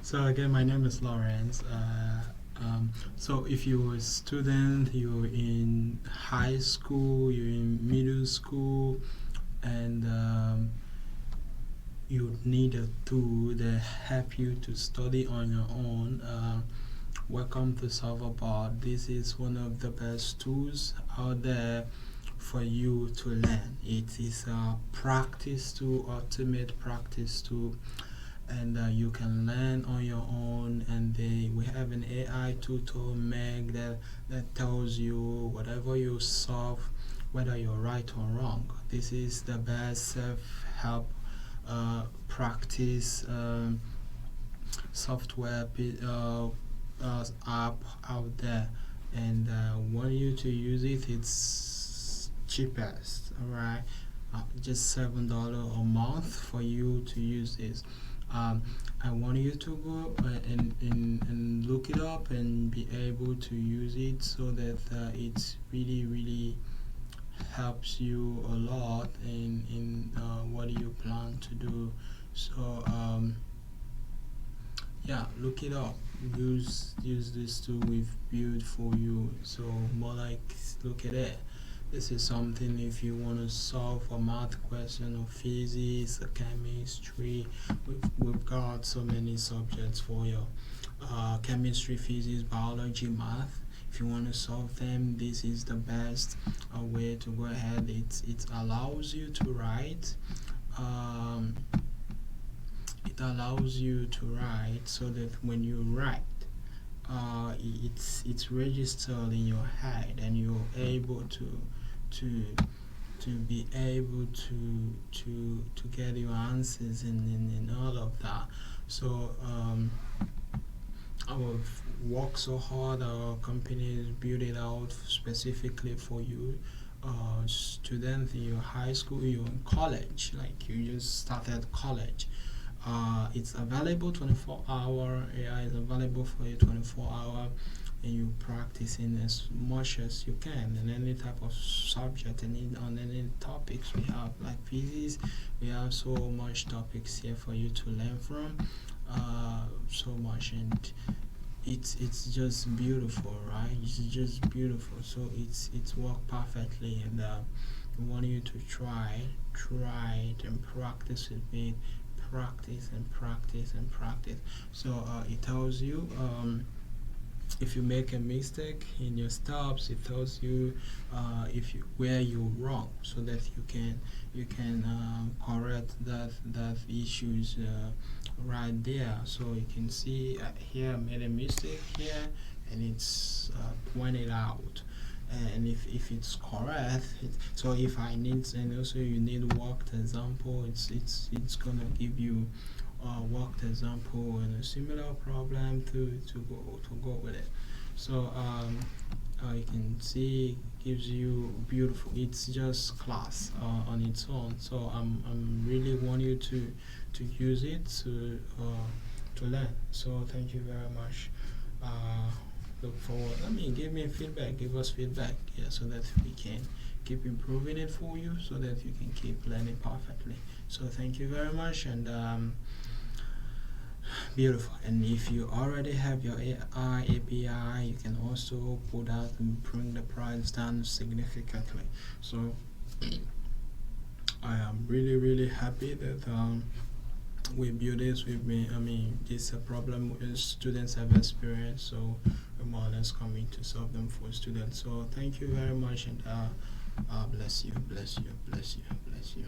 So again, my name is Lawrence. So if you're a student, you're in high school, you're in middle school, and you need a tool that help you to study on your own. Welcome to SolversBoard. This is one of the best tools out there for you to learn. It is a practice tool, ultimate practice tool, and you can learn on your own. And we have an AI tutor Meg that tells you whatever you solve, whether you're right or wrong. This is the best self-help practice software app out there, and want you to use it. It's cheapest, all right. Just $7 a month for you to use this. um, I want you to go and look it up and be able to use it, so that it's really helps you a lot in what you plan to do. So yeah, look it up. Use this tool we've built for you. So more like, look at it. This is something if you want to solve a math question or physics or chemistry. We've got so many subjects for you. Chemistry, physics, biology, math. If you want to solve them, this is the best way to go ahead. It allows you to write. Um, it allows you to write, so that when you write, it's registered in your head, and you're able to be able to get your answers and all of that. So our work so hard, our companies build it out specifically for you. Student in your high school, you're in college, like you just started college. It's available 24 hour. AI is available for you 24 hour, and you practicing as much as you can in any type of subject, and on any topics we have, like physics. We have so much topics here for you to learn from. So much, and it's just beautiful, right? It's just beautiful. So it's worked perfectly, and we want you to try it and practice with me. Practice and practice and practice. So it tells you, if you make a mistake in your steps. It tells you if you where you're wrong, so that you can correct that issues right there. So you can see, here I made a mistake here, and it's pointed out. And if it's correct, so if I need, and also you need worked example, it's gonna give you worked example and a similar problem to go with it. So you can see, gives you beautiful. It's just class on its own. So I'm really want you to use it to learn. So thank you very much. Look forward. Give me feedback. Give us feedback, yeah, so that we can keep improving it for you, so that you can keep learning perfectly. So thank you very much, and beautiful. And if you already have your AI API, you can also put out and bring the price down significantly. So I am really happy that we build this with me. This is a problem students have experienced, so we're more or less coming to solve them for students. So thank you very much, and bless you.